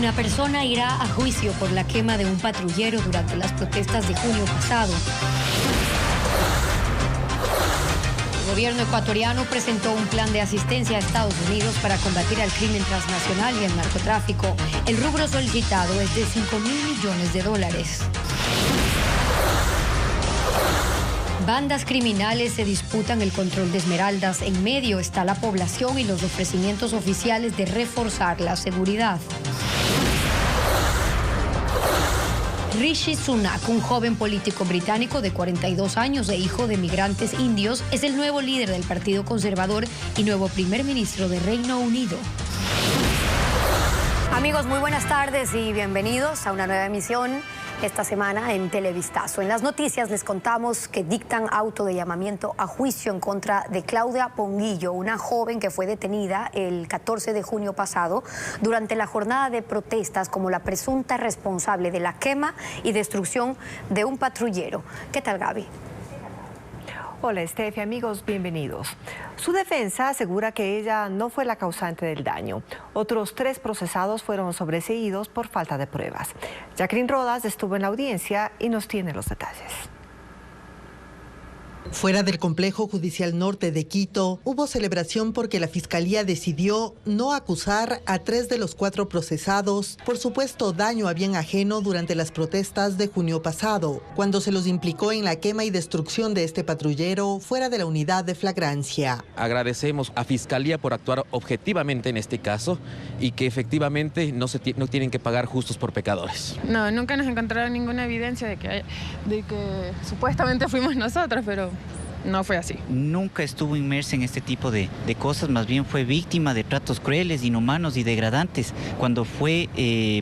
Una persona irá a juicio por la quema de un patrullero durante las protestas de junio pasado. El gobierno ecuatoriano presentó un plan de asistencia a Estados Unidos para combatir al crimen transnacional y el narcotráfico. El rubro solicitado es de $5.000 millones. Bandas criminales se disputan el control de Esmeraldas. En medio está la población y los ofrecimientos oficiales de reforzar la seguridad. Rishi Sunak, un joven político británico de 42 años e hijo de migrantes indios, es el nuevo líder del Partido Conservador y nuevo primer ministro de Reino Unido. Amigos, muy buenas tardes y bienvenidos a una nueva emisión esta semana en Televistazo. En las noticias les contamos que dictan auto de llamamiento a juicio en contra de Claudia Ponguillo, una joven que fue detenida el 14 de junio pasado durante la jornada de protestas como la presunta responsable de la quema y destrucción de un patrullero. ¿Qué tal, Gaby? Hola, Estefi, amigos, bienvenidos. Su defensa asegura que ella no fue la causante del daño. Otros 3 procesados fueron sobreseídos por falta de pruebas. Jacqueline Rodas estuvo en la audiencia y nos tiene los detalles. Fuera del complejo judicial norte de Quito, hubo celebración porque la fiscalía decidió no acusar a 3 de los 4 procesados por supuesto daño a bien ajeno durante las protestas de junio pasado, cuando se los implicó en la quema y destrucción de este patrullero fuera de la unidad de flagrancia. Agradecemos a Fiscalía por actuar objetivamente en este caso y que efectivamente no tienen que pagar justos por pecadores. No, nunca nos encontraron ninguna evidencia de que supuestamente fuimos nosotros, pero no fue así. Nunca estuvo inmersa en este tipo de cosas, más bien fue víctima de tratos crueles, inhumanos y degradantes cuando fue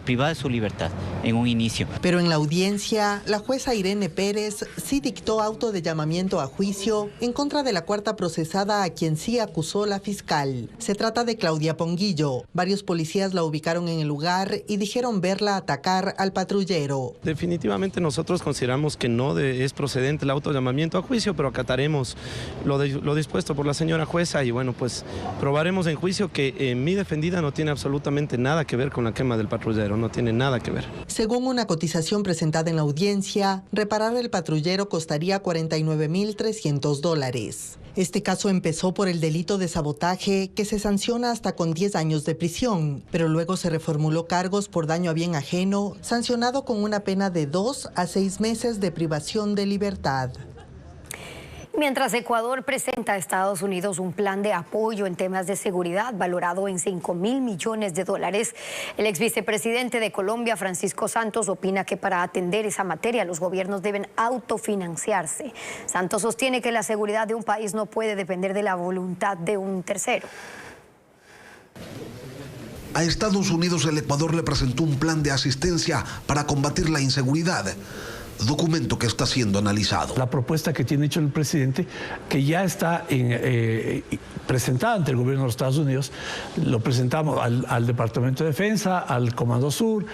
privada de su libertad en un inicio. Pero en la audiencia, la jueza Irene Pérez sí dictó auto de llamamiento a juicio en contra de la 4ª procesada a quien sí acusó la fiscal. Se trata de Claudia Ponguillo. Varios policías la ubicaron en el lugar y dijeron verla atacar al patrullero. Definitivamente nosotros consideramos que no es procedente el auto de llamamiento a juicio, pero acataremos lo dispuesto por la señora jueza y bueno, pues probaremos en juicio que mi defendida no tiene absolutamente nada que ver con la quema del patrullero, no tiene nada que ver. Según una cotización presentada en la audiencia, reparar el patrullero costaría $49.300. Este caso empezó por el delito de sabotaje que se sanciona hasta con 10 años de prisión, pero luego se reformuló cargos por daño a bien ajeno, sancionado con una pena de 2 a 6 meses de privación de libertad. Mientras Ecuador presenta a Estados Unidos un plan de apoyo en temas de seguridad valorado en $5.000 millones, el ex vicepresidente de Colombia, Francisco Santos, opina que para atender esa materia los gobiernos deben autofinanciarse. Santos sostiene que la seguridad de un país no puede depender de la voluntad de un tercero. A Estados Unidos el Ecuador le presentó un plan de asistencia para combatir la inseguridad. Documento que está siendo analizado. La propuesta que tiene hecho el presidente, que ya está presentada ante el gobierno de los Estados Unidos, lo presentamos al Departamento de Defensa, al Comando Sur,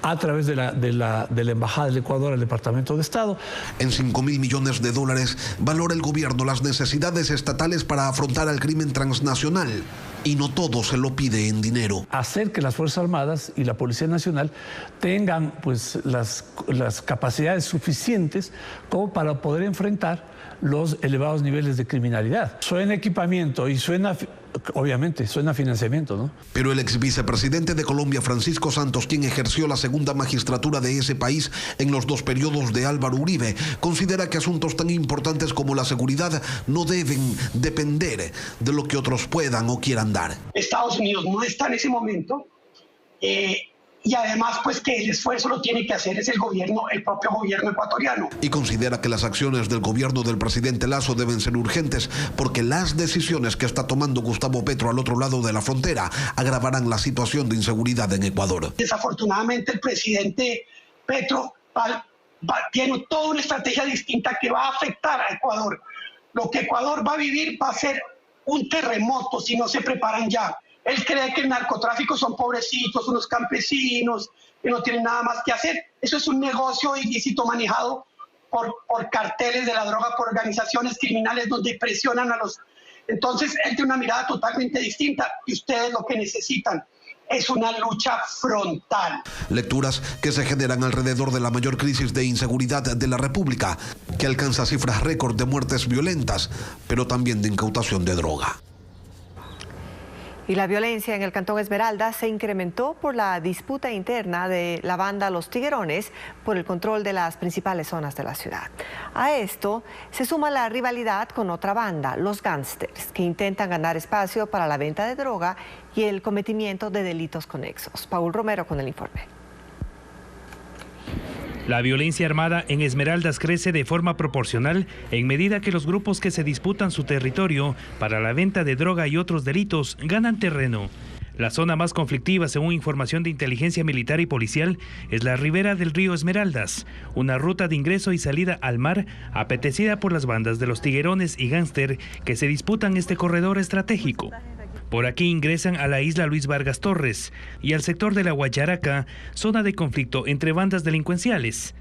a través de la Embajada del Ecuador al Departamento de Estado. En $5.000 millones valora el gobierno las necesidades estatales para afrontar al crimen transnacional. Y no todo se lo pide en dinero. Hacer que las Fuerzas Armadas y la Policía Nacional tengan pues las capacidades suficientes como para poder enfrentar los elevados niveles de criminalidad. Suena equipamiento y obviamente suena financiamiento, ¿no? Pero el ex vicepresidente de Colombia, Francisco Santos, quien ejerció la 2ª magistratura de ese país en los 2 periodos de Álvaro Uribe, considera que asuntos tan importantes como la seguridad no deben depender de lo que otros puedan o quieran dar. Estados Unidos no está en ese momento y además pues que el esfuerzo lo tiene que hacer es el propio gobierno ecuatoriano. Y considera que las acciones del gobierno del presidente Lasso deben ser urgentes porque las decisiones que está tomando Gustavo Petro al otro lado de la frontera agravarán la situación de inseguridad en Ecuador. Desafortunadamente el presidente Petro tiene toda una estrategia distinta que va a afectar a Ecuador. Lo que Ecuador va a vivir va a ser un terremoto si no se preparan ya. Él cree que el narcotráfico son pobrecitos, unos campesinos que no tienen nada más que hacer. Eso es un negocio ilícito manejado por carteles de la droga, por organizaciones criminales donde presionan a los... Entonces, él tiene una mirada totalmente distinta y ustedes lo que necesitan es una lucha frontal. Lecturas que se generan alrededor de la mayor crisis de inseguridad de la República, que alcanza cifras récord de muertes violentas, pero también de incautación de droga. Y la violencia en el Cantón Esmeraldas se incrementó por la disputa interna de la banda Los Tiguerones por el control de las principales zonas de la ciudad. A esto se suma la rivalidad con otra banda, los gángsters, que intentan ganar espacio para la venta de droga y el cometimiento de delitos conexos. Paul Romero con el informe. La violencia armada en Esmeraldas crece de forma proporcional en medida que los grupos que se disputan su territorio para la venta de droga y otros delitos ganan terreno. La zona más conflictiva, según información de inteligencia militar y policial, es la ribera del río Esmeraldas, una ruta de ingreso y salida al mar apetecida por las bandas de los tiguerones y gángster que se disputan este corredor estratégico. Por aquí ingresan a la isla Luis Vargas Torres y al sector de la Guacharaca, zona de conflicto entre bandas delincuenciales.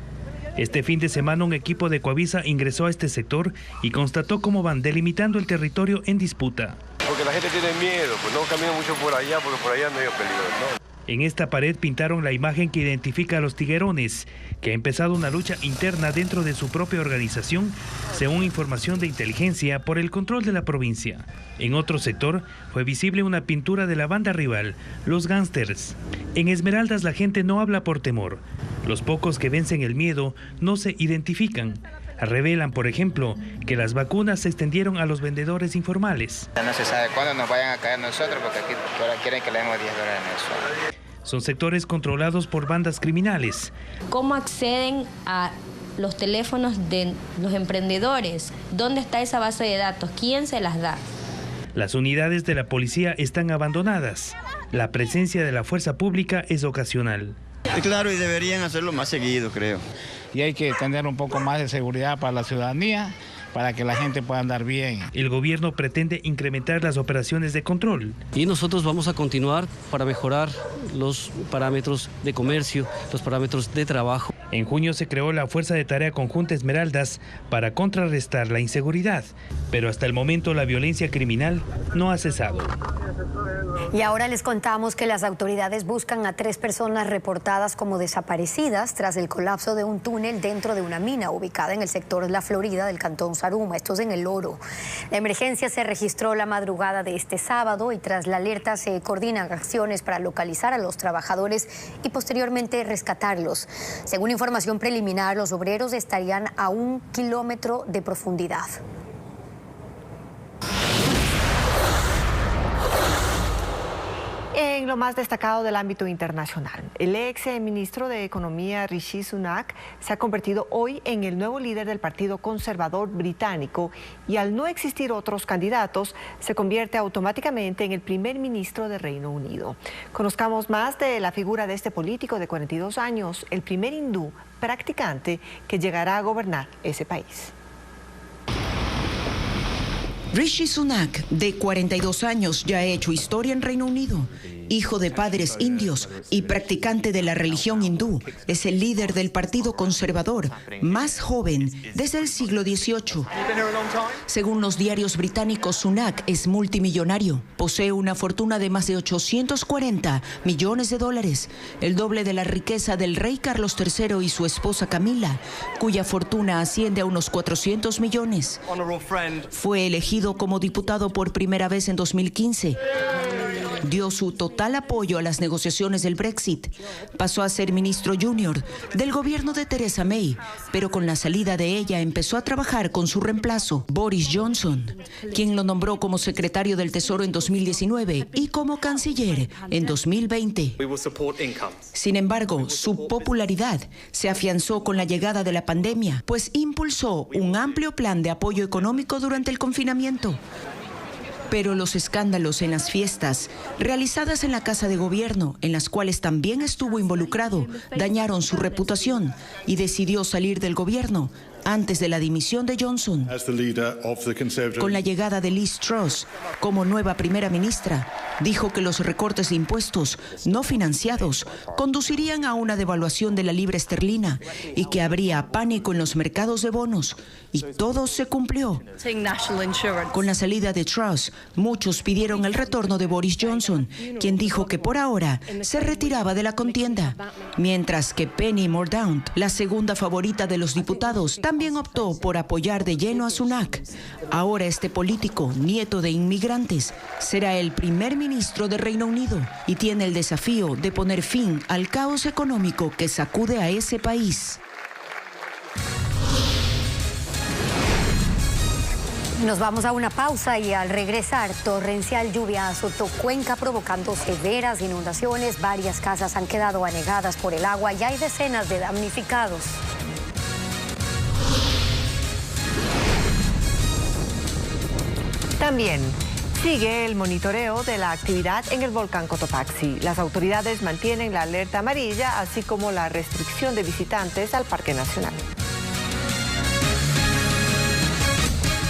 Este fin de semana un equipo de Coavisa ingresó a este sector y constató cómo van delimitando el territorio en disputa. Porque la gente tiene miedo, pues no camina mucho por allá porque por allá no hay peligro, ¿no? En esta pared pintaron la imagen que identifica a los tiguerones, que ha empezado una lucha interna dentro de su propia organización, según información de inteligencia, por el control de la provincia. En otro sector fue visible una pintura de la banda rival, los gángsters. En Esmeraldas la gente no habla por temor. Los pocos que vencen el miedo no se identifican. Revelan, por ejemplo, que las vacunas se extendieron a los vendedores informales. No se sabe cuándo nos vayan a caer nosotros porque aquí quieren que le demos $10 mensuales. Son sectores controlados por bandas criminales. ¿Cómo acceden a los teléfonos de los emprendedores? ¿Dónde está esa base de datos? ¿Quién se las da? Las unidades de la policía están abandonadas. La presencia de la fuerza pública es ocasional. Claro, y deberían hacerlo más seguido, creo. Y hay que tener un poco más de seguridad para la ciudadanía, para que la gente pueda andar bien. El gobierno pretende incrementar las operaciones de control. Y nosotros vamos a continuar para mejorar los parámetros de comercio, los parámetros de trabajo. En junio se creó la Fuerza de Tarea Conjunta Esmeraldas para contrarrestar la inseguridad, pero hasta el momento la violencia criminal no ha cesado. Y ahora les contamos que las autoridades buscan a 3 personas reportadas como desaparecidas tras el colapso de un túnel dentro de una mina ubicada en el sector La Florida del cantón Zaruma, esto es en El Oro. La emergencia se registró la madrugada de este sábado y tras la alerta se coordinan acciones para localizar a los trabajadores y posteriormente rescatarlos. Según información preliminar, los obreros estarían a 1 kilómetro de profundidad. En lo más destacado del ámbito internacional, el ex ministro de Economía Rishi Sunak se ha convertido hoy en el nuevo líder del Partido Conservador británico y al no existir otros candidatos, se convierte automáticamente en el primer ministro de Reino Unido. Conozcamos más de la figura de este político de 42 años, el primer hindú practicante que llegará a gobernar ese país. Rishi Sunak, de 42 años, ya ha hecho historia en Reino Unido. Hijo de padres indios y practicante de la religión hindú, es el líder del Partido Conservador más joven desde el siglo XVIII. Según los diarios británicos, Sunak es multimillonario. Posee una fortuna de más de $840 millones, el doble de la riqueza del rey Carlos III y su esposa Camila, cuya fortuna asciende a unos 400 millones. Fue elegido como diputado por primera vez en 2015. Dio su total apoyo a las negociaciones del Brexit. Pasó a ser ministro junior del gobierno de Theresa May, pero con la salida de ella empezó a trabajar con su reemplazo, Boris Johnson, quien lo nombró como secretario del Tesoro en 2019 y como canciller en 2020. Sin embargo, su popularidad se afianzó con la llegada de la pandemia, pues impulsó un amplio plan de apoyo económico durante el confinamiento. Pero los escándalos en las fiestas realizadas en la Casa de Gobierno, en las cuales también estuvo involucrado, dañaron su reputación y decidió salir del gobierno antes de la dimisión de Johnson. Con la llegada de Liz Truss como nueva primera ministra, dijo que los recortes de impuestos no financiados conducirían a una devaluación de la libra esterlina y que habría pánico en los mercados de bonos. Y todo se cumplió. Con la salida de Truss, muchos pidieron el retorno de Boris Johnson, quien dijo que por ahora se retiraba de la contienda. Mientras que Penny Mordaunt, la segunda favorita de los diputados, también optó por apoyar de lleno a Sunak. Ahora este político, nieto de inmigrantes, será el primer ministro de Reino Unido y tiene el desafío de poner fin al caos económico que sacude a ese país. Nos vamos a una pausa y al regresar, torrencial lluvia azotó Cuenca provocando severas inundaciones. Varias casas han quedado anegadas por el agua y hay decenas de damnificados. También sigue el monitoreo de la actividad en el volcán Cotopaxi. Las autoridades mantienen la alerta amarilla, así como la restricción de visitantes al Parque Nacional.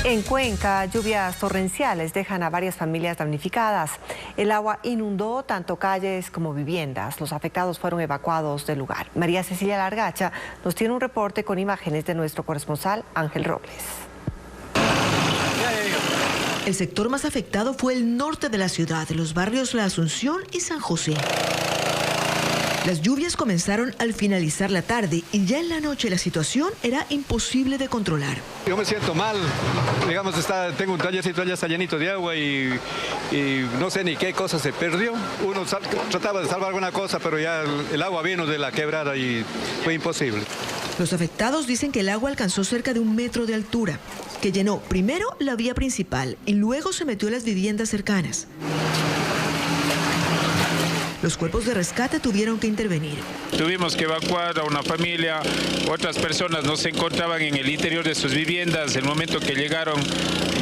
En Cuenca, lluvias torrenciales dejan a varias familias damnificadas. El agua inundó tanto calles como viviendas. Los afectados fueron evacuados del lugar. María Cecilia Largacha nos tiene un reporte con imágenes de nuestro corresponsal Ángel Robles. El sector más afectado fue el norte de la ciudad, los barrios La Asunción y San José. Las lluvias comenzaron al finalizar la tarde y ya en la noche la situación era imposible de controlar. Yo me siento mal, digamos, tengo un tallercito, ya está llenito de agua y no sé ni qué cosa se perdió. Uno trataba de salvar alguna cosa, pero ya el agua vino de la quebrada y fue imposible. Los afectados dicen que el agua alcanzó cerca de 1 metro de altura, que llenó primero la vía principal y luego se metió en las viviendas cercanas. Los cuerpos de rescate tuvieron que intervenir. Tuvimos que evacuar a una familia, otras personas no se encontraban en el interior de sus viviendas. El momento que llegaron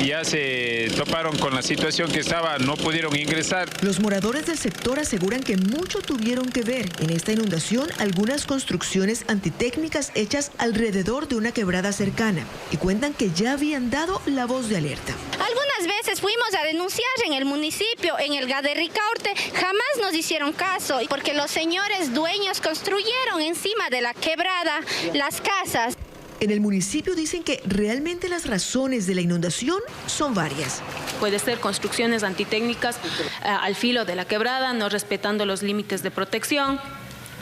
ya se toparon con la situación que estaba, no pudieron ingresar. Los moradores del sector aseguran que mucho tuvieron que ver en esta inundación algunas construcciones antitécnicas hechas alrededor de una quebrada cercana y cuentan que ya habían dado la voz de alerta. Algunas veces fuimos a denunciar en el municipio, en el GAD de Ricaurte, jamás nos hicieron caso, porque los señores dueños construyeron encima de la quebrada las casas. En el municipio dicen que realmente las razones de la inundación son varias. Puede ser construcciones antitécnicas al filo de la quebrada, no respetando los límites de protección,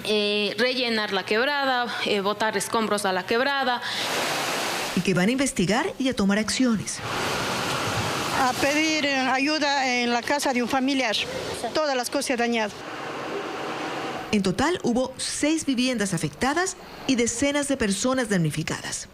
rellenar la quebrada, botar escombros a la quebrada. Y que van a investigar y a tomar acciones. A pedir ayuda en la casa de un familiar, todas las cosas dañadas. En total hubo 6 viviendas afectadas y decenas de personas damnificadas.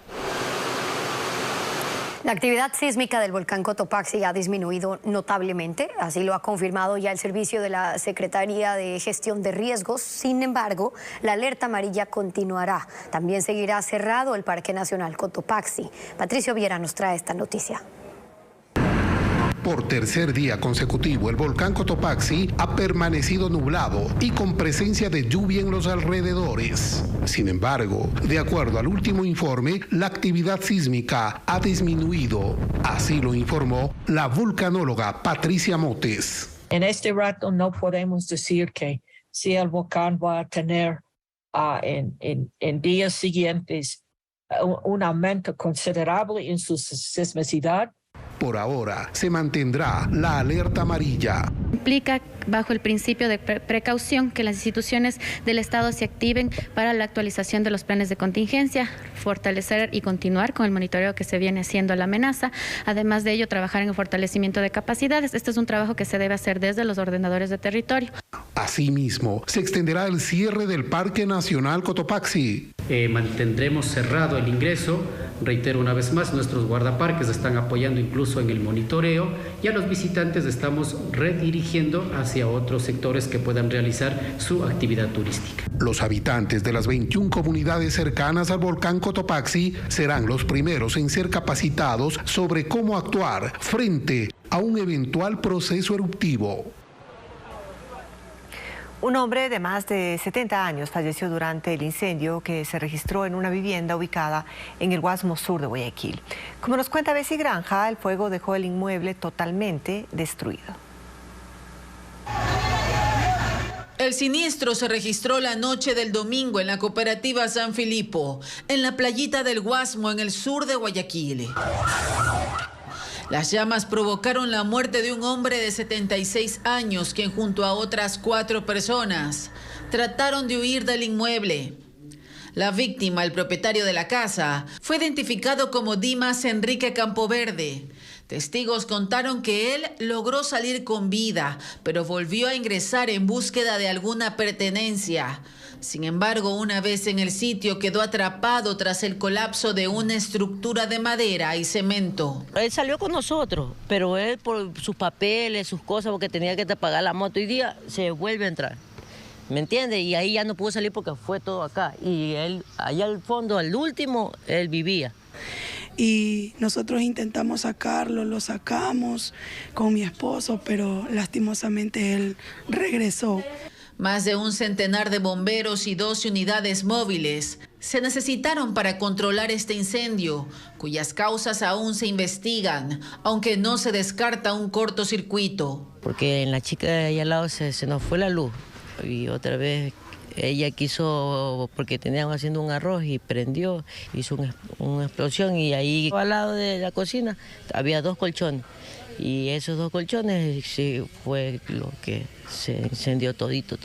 La actividad sísmica del volcán Cotopaxi ha disminuido notablemente, así lo ha confirmado ya el servicio de la Secretaría de Gestión de Riesgos. Sin embargo, la alerta amarilla continuará. También seguirá cerrado el Parque Nacional Cotopaxi. Patricio Viera nos trae esta noticia. Por tercer día consecutivo, el volcán Cotopaxi ha permanecido nublado y con presencia de lluvia en los alrededores. Sin embargo, de acuerdo al último informe, la actividad sísmica ha disminuido. Así lo informó la vulcanóloga Patricia Motes. En este rato no podemos decir que si el volcán va a tener en días siguientes un aumento considerable en su sismicidad. Por ahora, se mantendrá la alerta amarilla. Implica, bajo el principio de precaución, que las instituciones del Estado se activen para la actualización de los planes de contingencia, fortalecer y continuar con el monitoreo que se viene haciendo a la amenaza. Además de ello, trabajar en el fortalecimiento de capacidades. Este es un trabajo que se debe hacer desde los ordenadores de territorio. Asimismo, se extenderá el cierre del Parque Nacional Cotopaxi. Mantendremos cerrado el ingreso. Reitero una vez más, nuestros guardaparques están apoyando incluso en el monitoreo y a los visitantes estamos redirigiendo hacia otros sectores que puedan realizar su actividad turística. Los habitantes de las 21 comunidades cercanas al volcán Cotopaxi serán los primeros en ser capacitados sobre cómo actuar frente a un eventual proceso eruptivo. Un hombre de más de 70 años falleció durante el incendio que se registró en una vivienda ubicada en el Guasmo Sur de Guayaquil. Como nos cuenta Bessie Granja, el fuego dejó el inmueble totalmente destruido. El siniestro se registró la noche del domingo en la cooperativa San Filipo, en la playita del Guasmo, en el sur de Guayaquil. Las llamas provocaron la muerte de un hombre de 76 años, quien junto a otras 4 personas trataron de huir del inmueble. La víctima, el propietario de la casa, fue identificado como Dimas Enrique Campoverde. Testigos contaron que él logró salir con vida, pero volvió a ingresar en búsqueda de alguna pertenencia. Sin embargo, una vez en el sitio quedó atrapado tras el colapso de una estructura de madera y cemento. Él salió con nosotros, pero él por sus papeles, sus cosas, porque tenía que pagar la moto, hoy día se vuelve a entrar. ¿Me entiende? Y ahí ya no pudo salir porque fue todo acá. Y él, allá al fondo, al último, él vivía. Y nosotros intentamos sacarlo, lo sacamos con mi esposo, pero lastimosamente él regresó. Más de un centenar de bomberos y 12 unidades móviles se necesitaron para controlar este incendio, cuyas causas aún se investigan, aunque no se descarta un cortocircuito. Porque en la chica de allá al lado se nos fue la luz y otra vez ella quiso, porque tenían haciendo un arroz y prendió, hizo una explosión y ahí al lado de la cocina había 2 colchones. Y esos 2 colchones sí fue lo que se incendió todito.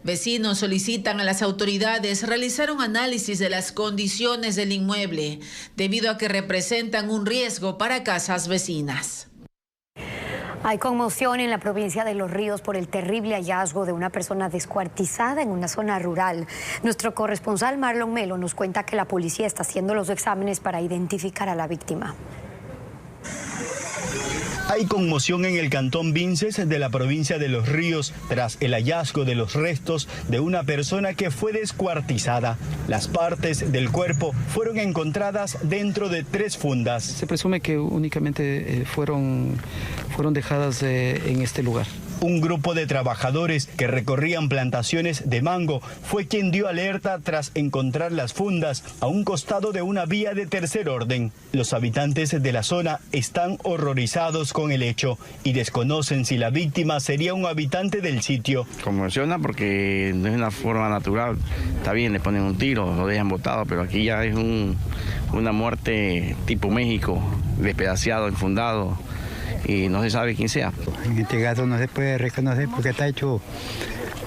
Vecinos solicitan a las autoridades realizar un análisis de las condiciones del inmueble, debido a que representan un riesgo para casas vecinas. Hay conmoción en la provincia de Los Ríos por el terrible hallazgo de una persona descuartizada en una zona rural. Nuestro corresponsal Marlon Melo nos cuenta que la policía está haciendo los exámenes para identificar a la víctima. Hay conmoción en el cantón Vinces de la provincia de Los Ríos tras el hallazgo de los restos de una persona que fue descuartizada. Las partes del cuerpo fueron encontradas dentro de 3 fundas. Se presume que únicamente fueron dejadas en este lugar. Un grupo de trabajadores que recorrían plantaciones de mango fue quien dio alerta tras encontrar las fundas a un costado de una vía de tercer orden. Los habitantes de la zona están horrorizados con el hecho y desconocen si la víctima sería un habitante del sitio. Conmociona porque no es una forma natural. Está bien, le ponen un tiro, lo dejan botado, pero aquí ya es una muerte tipo México, despedaciado, enfundado. Y no se sabe quién sea. En este caso no se puede reconocer porque está hecho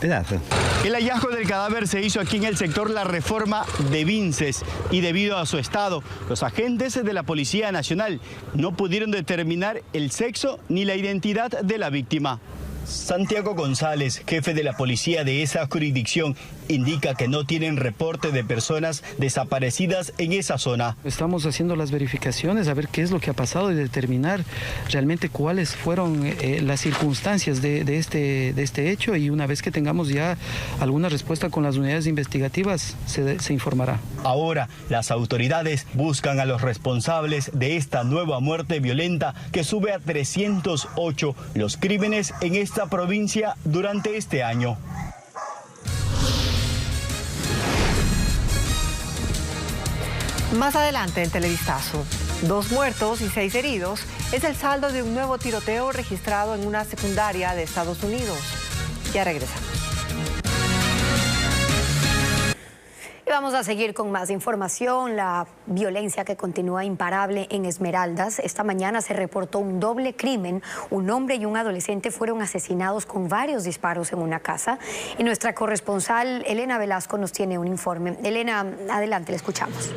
pedazo. El hallazgo del cadáver se hizo aquí en el sector La Reforma de Vinces y debido a su estado, los agentes de la Policía Nacional no pudieron determinar el sexo ni la identidad de la víctima. Santiago González, jefe de la policía de esa jurisdicción, indica que no tienen reporte de personas desaparecidas en esa zona. Estamos haciendo las verificaciones a ver qué es lo que ha pasado y determinar realmente cuáles fueron las circunstancias de este hecho, y una vez que tengamos ya alguna respuesta con las unidades investigativas se informará. Ahora las autoridades buscan a los responsables de esta nueva muerte violenta que sube a 308 los crímenes en esta provincia durante este año. Más adelante en Televistazo, 2 muertos y 6 heridos es el saldo de un nuevo tiroteo registrado en una secundaria de Estados Unidos. Ya regresamos. Y vamos a seguir con más información. La violencia que continúa imparable en Esmeraldas. Esta mañana se reportó un doble crimen. Un hombre y un adolescente fueron asesinados con varios disparos en una casa. Y nuestra corresponsal Elena Velasco nos tiene un informe. Elena, adelante, le escuchamos.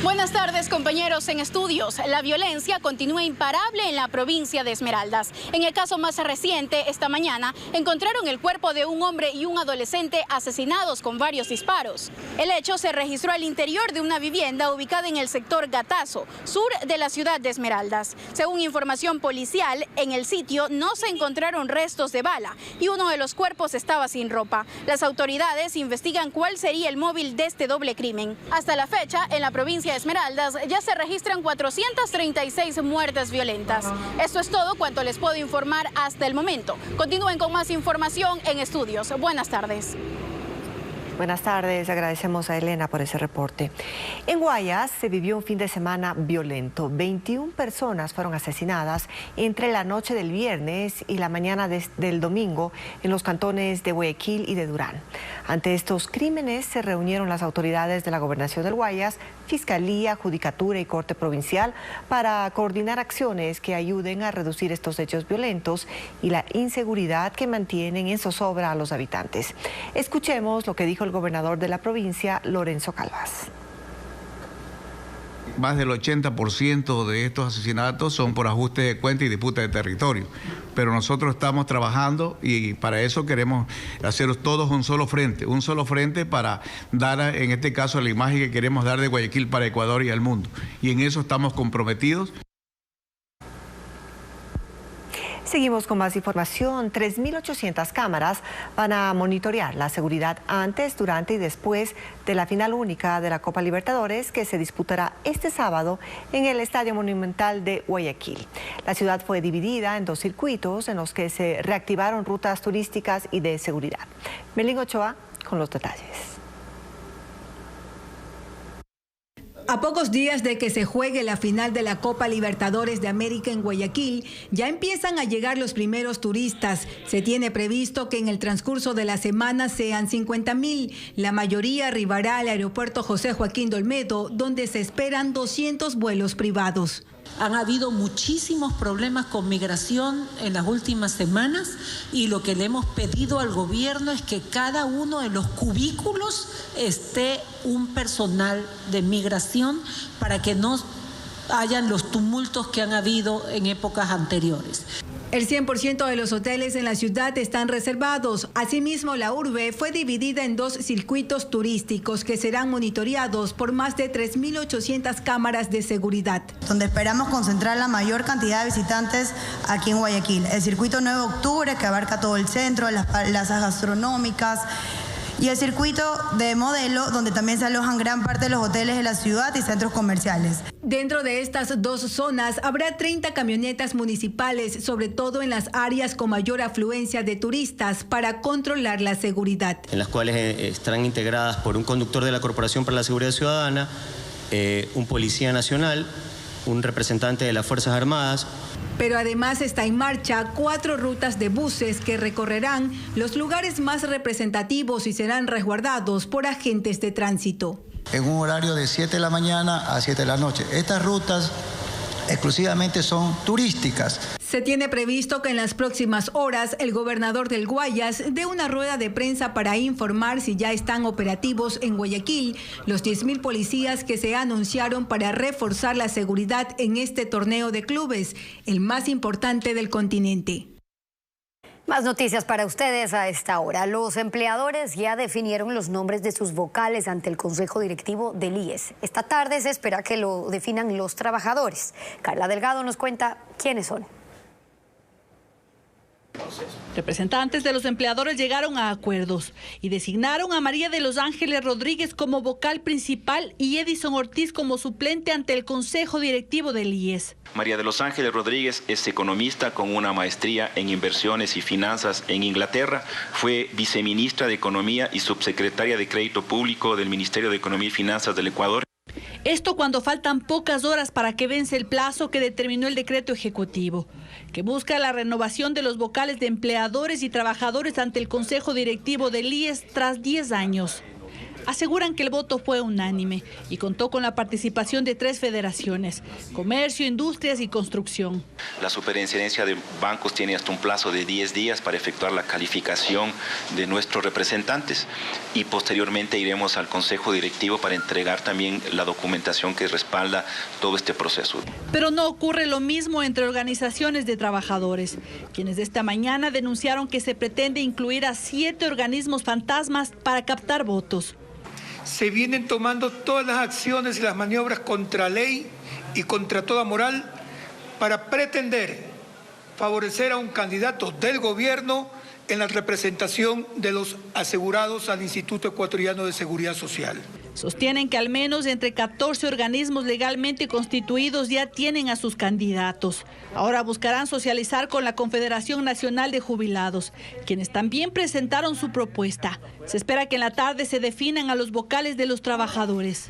Buenas tardes, compañeros en estudios. La violencia continúa imparable en la provincia de Esmeraldas. En el caso más reciente, esta mañana, encontraron el cuerpo de un hombre y un adolescente asesinados con varios disparos. El hecho se registró al interior de una vivienda ubicada en el sector Gatazo, sur de la ciudad de Esmeraldas. Según información policial, en el sitio no se encontraron restos de bala y uno de los cuerpos estaba sin ropa. Las autoridades investigan cuál sería el móvil de este doble crimen. Hasta la fecha, en la provincia provincia de Esmeraldas ya se registran 436 muertes violentas. Esto es todo cuanto les puedo informar hasta el momento. Continúen con más información en Estudios. Buenas tardes. Buenas tardes, agradecemos a Elena por ese reporte. En Guayas se vivió un fin de semana violento. 21 personas fueron asesinadas entre la noche del viernes y la mañana del domingo en los cantones de Guayaquil y de Durán. Ante estos crímenes se reunieron las autoridades de la Gobernación del Guayas, Fiscalía, Judicatura y Corte Provincial para coordinar acciones que ayuden a reducir estos hechos violentos y la inseguridad que mantienen en zozobra a los habitantes. Escuchemos lo que dijo el gobernador de la provincia, Lorenzo Calvas. Más del 80% de estos asesinatos son por ajuste de cuenta y disputa de territorio. Pero nosotros estamos trabajando y para eso queremos hacer todos un solo frente para dar, en este caso, la imagen que queremos dar de Guayaquil para Ecuador y al mundo. Y en eso estamos comprometidos. Seguimos con más información. 3.800 cámaras van a monitorear la seguridad antes, durante y después de la final única de la Copa Libertadores que se disputará este sábado en el Estadio Monumental de Guayaquil. La ciudad fue dividida en 2 circuitos en los que se reactivaron rutas turísticas y de seguridad. Melín Ochoa con los detalles. A pocos días de que se juegue la final de la Copa Libertadores de América en Guayaquil, ya empiezan a llegar los primeros turistas. Se tiene previsto que en el transcurso de la semana sean 50.000. La mayoría arribará al aeropuerto José Joaquín de Olmedo, donde se esperan 200 vuelos privados. Han habido muchísimos problemas con migración en las últimas semanas y lo que le hemos pedido al gobierno es que cada uno de los cubículos esté un personal de migración para que no hayan los tumultos que han habido en épocas anteriores. El 100% de los hoteles en la ciudad están reservados. Asimismo, la urbe fue dividida en 2 circuitos turísticos que serán monitoreados por más de 3.800 cámaras de seguridad. Donde esperamos concentrar la mayor cantidad de visitantes aquí en Guayaquil. El circuito 9 de octubre, que abarca todo el centro, las plazas gastronómicas, y el circuito de Modelo, donde también se alojan gran parte de los hoteles de la ciudad y centros comerciales. Dentro de estas 2 zonas habrá 30 camionetas municipales, sobre todo en las áreas con mayor afluencia de turistas, para controlar la seguridad. En las cuales estarán integradas por un conductor de la Corporación para la Seguridad Ciudadana, un policía nacional, un representante de las Fuerzas Armadas. Pero además está en marcha 4 rutas de buses que recorrerán los lugares más representativos y serán resguardados por agentes de tránsito. En un horario de 7 de la mañana a 7 de la noche. Estas rutas exclusivamente son turísticas. Se tiene previsto que en las próximas horas el gobernador del Guayas dé una rueda de prensa para informar si ya están operativos en Guayaquil los 10.000 policías que se anunciaron para reforzar la seguridad en este torneo de clubes, el más importante del continente. Más noticias para ustedes a esta hora. Los empleadores ya definieron los nombres de sus vocales ante el Consejo Directivo del IES. Esta tarde se espera que lo definan los trabajadores. Carla Delgado nos cuenta quiénes son. Representantes de los empleadores llegaron a acuerdos y designaron a María de los Ángeles Rodríguez como vocal principal y Edison Ortiz como suplente ante el Consejo Directivo del IES. María de los Ángeles Rodríguez es economista con una maestría en inversiones y finanzas en Inglaterra. Fue viceministra de Economía y subsecretaria de Crédito Público del Ministerio de Economía y Finanzas del Ecuador. Esto cuando faltan pocas horas para que vence el plazo que determinó el decreto ejecutivo, que busca la renovación de los vocales de empleadores y trabajadores ante el Consejo Directivo del IES tras 10 años. Aseguran que el voto fue unánime y contó con la participación de 3 federaciones: comercio, industrias y construcción. La superintendencia de bancos tiene hasta un plazo de 10 días para efectuar la calificación de nuestros representantes y posteriormente iremos al Consejo Directivo para entregar también la documentación que respalda todo este proceso. Pero no ocurre lo mismo entre organizaciones de trabajadores, quienes esta mañana denunciaron que se pretende incluir a 7 organismos fantasmas para captar votos. Se vienen tomando todas las acciones y las maniobras contra ley y contra toda moral para pretender favorecer a un candidato del gobierno en la representación de los asegurados al Instituto Ecuatoriano de Seguridad Social. Sostienen que al menos entre 14 organismos legalmente constituidos ya tienen a sus candidatos. Ahora buscarán socializar con la Confederación Nacional de Jubilados, quienes también presentaron su propuesta. Se espera que en la tarde se definan a los vocales de los trabajadores.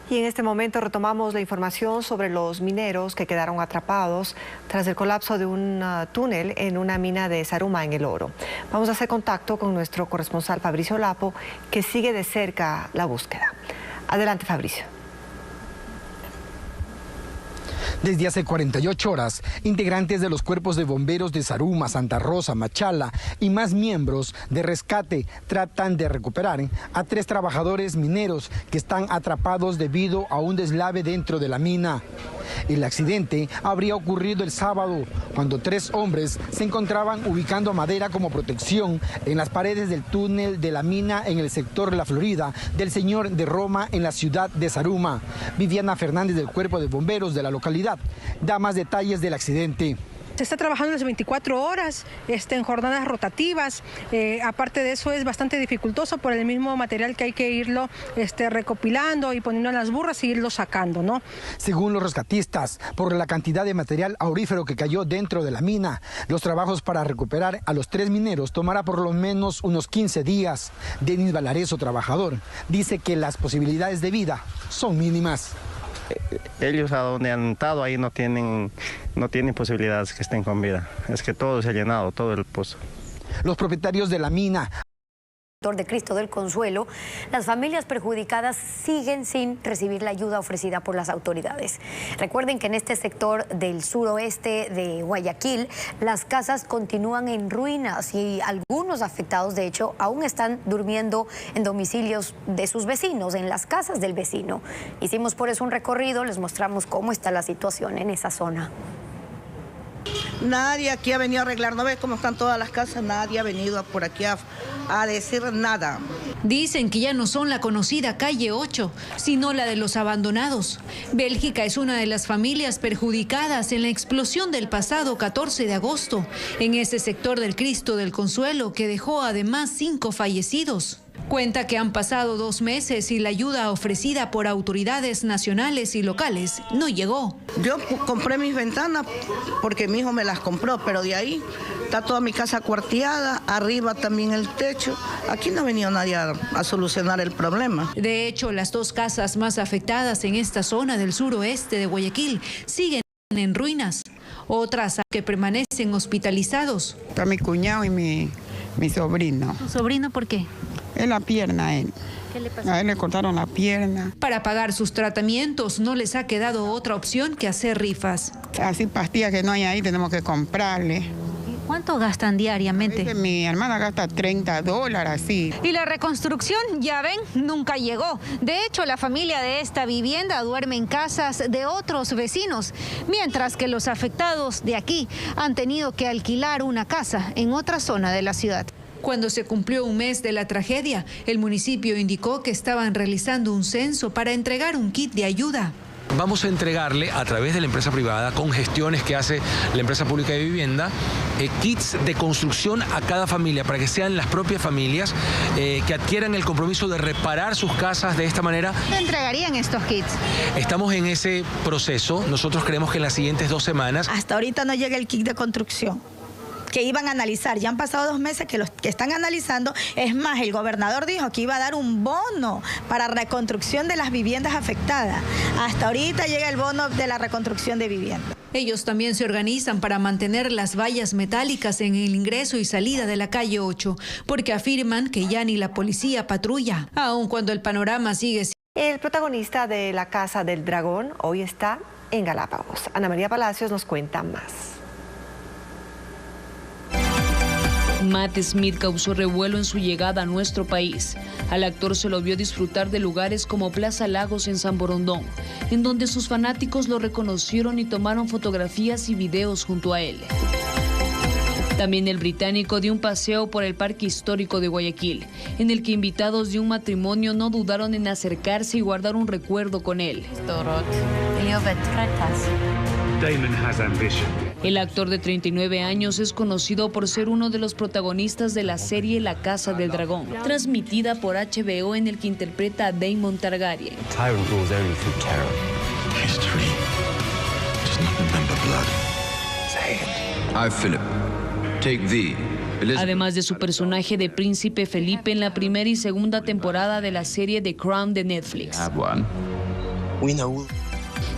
Y en este momento retomamos la información sobre los mineros que quedaron atrapados tras el colapso de un túnel en una mina de Zaruma en El Oro. Vamos a hacer contacto con nuestro corresponsal Fabricio Lapo, que sigue de cerca la búsqueda. Adelante, Fabricio. Desde hace 48 horas, integrantes de los cuerpos de bomberos de Zaruma, Santa Rosa, Machala y más miembros de rescate tratan de recuperar a 3 trabajadores mineros que están atrapados debido a un deslave dentro de la mina. El accidente habría ocurrido el sábado, cuando 3 hombres se encontraban ubicando madera como protección en las paredes del túnel de la mina en el sector La Florida del Señor de Roma en la ciudad de Zaruma. Viviana Fernández, del Cuerpo de Bomberos de la localidad, da más detalles del accidente. Se está trabajando las 24 horas en jornadas rotativas. Aparte de eso, es bastante dificultoso por el mismo material que hay que irlo recopilando y poniendo en las burras y irlo sacando, ¿no? Según los rescatistas, por la cantidad de material aurífero que cayó dentro de la mina, los trabajos para recuperar a los 3 mineros tomará por lo menos unos 15 días. Denis Valareso, trabajador, dice que las posibilidades de vida son mínimas. Ellos a donde han estado ahí no tienen posibilidades que estén con vida. Es que todo se ha llenado, todo el pozo. Los propietarios de la mina de Cristo del Consuelo, las familias perjudicadas siguen sin recibir la ayuda ofrecida por las autoridades. Recuerden que en este sector del suroeste de Guayaquil, las casas continúan en ruinas y algunos afectados, de hecho, aún están durmiendo en domicilios de sus vecinos, en las casas del vecino. Hicimos por eso un recorrido, les mostramos cómo está la situación en esa zona. Nadie aquí ha venido a arreglar, ¿no ves cómo están todas las casas? Nadie ha venido por aquí a decir nada. Dicen que ya no son la conocida calle 8, sino la de los abandonados. Bélgica es una de las familias perjudicadas en la explosión del pasado 14 de agosto, en ese sector del Cristo del Consuelo, que dejó además 5 fallecidos. Cuenta que han pasado 2 meses y la ayuda ofrecida por autoridades nacionales y locales no llegó. Yo compré mis ventanas porque mi hijo me las compró, pero de ahí está toda mi casa cuarteada, arriba también el techo. Aquí no ha venido nadie a solucionar el problema. De hecho, las 2 casas más afectadas en esta zona del suroeste de Guayaquil siguen en ruinas. Otras que permanecen hospitalizados. Está mi cuñado y mi sobrino. ¿Tu sobrino por qué? En la pierna a él. ¿Qué le pasó? A él le cortaron la pierna. Para pagar sus tratamientos no les ha quedado otra opción que hacer rifas. Así pastillas que no hay ahí tenemos que comprarle. ¿Cuánto gastan diariamente? Mi hermana gasta $30, así. Y la reconstrucción, ya ven, nunca llegó. De hecho, la familia de esta vivienda duerme en casas de otros vecinos, mientras que los afectados de aquí han tenido que alquilar una casa en otra zona de la ciudad. Cuando se cumplió 1 mes de la tragedia, el municipio indicó que estaban realizando un censo para entregar un kit de ayuda. Vamos a entregarle a través de la empresa privada, con gestiones que hace la empresa pública de vivienda, kits de construcción a cada familia, para que sean las propias familias que adquieran el compromiso de reparar sus casas de esta manera. ¿Te entregarían estos kits? Estamos en ese proceso. Nosotros creemos que en las siguientes 2 semanas. Hasta ahorita no llega el kit de construcción que iban a analizar. Ya han pasado 2 meses que los que están analizando. Es más, el gobernador dijo que iba a dar un bono para reconstrucción de las viviendas afectadas. Hasta ahorita llega el bono de la reconstrucción de viviendas. Ellos también se organizan para mantener las vallas metálicas en el ingreso y salida de la calle 8, porque afirman que ya ni la policía patrulla, aun cuando el panorama sigue. El protagonista de La Casa del Dragón hoy está en Galápagos. Ana María Palacios nos cuenta más. Matt Smith causó revuelo en su llegada a nuestro país. Al actor se lo vio disfrutar de lugares como Plaza Lagos en San Borondón, en donde sus fanáticos lo reconocieron y tomaron fotografías y videos junto a él. También el británico dio un paseo por el Parque Histórico de Guayaquil, en el que invitados de un matrimonio no dudaron en acercarse y guardar un recuerdo con él. Damon has ambition. El actor de 39 años es conocido por ser uno de los protagonistas de la serie La Casa del Dragón, transmitida por HBO, en el que interpreta a Daemon Targaryen. Tyrant rules only through terror. History does not remember blood. Say it. I, Philip, take thee. Además de su personaje de Príncipe Felipe en la primera y segunda temporada de la serie The Crown de Netflix.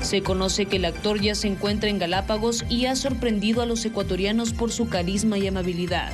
Se conoce que el actor ya se encuentra en Galápagos y ha sorprendido a los ecuatorianos por su carisma y amabilidad.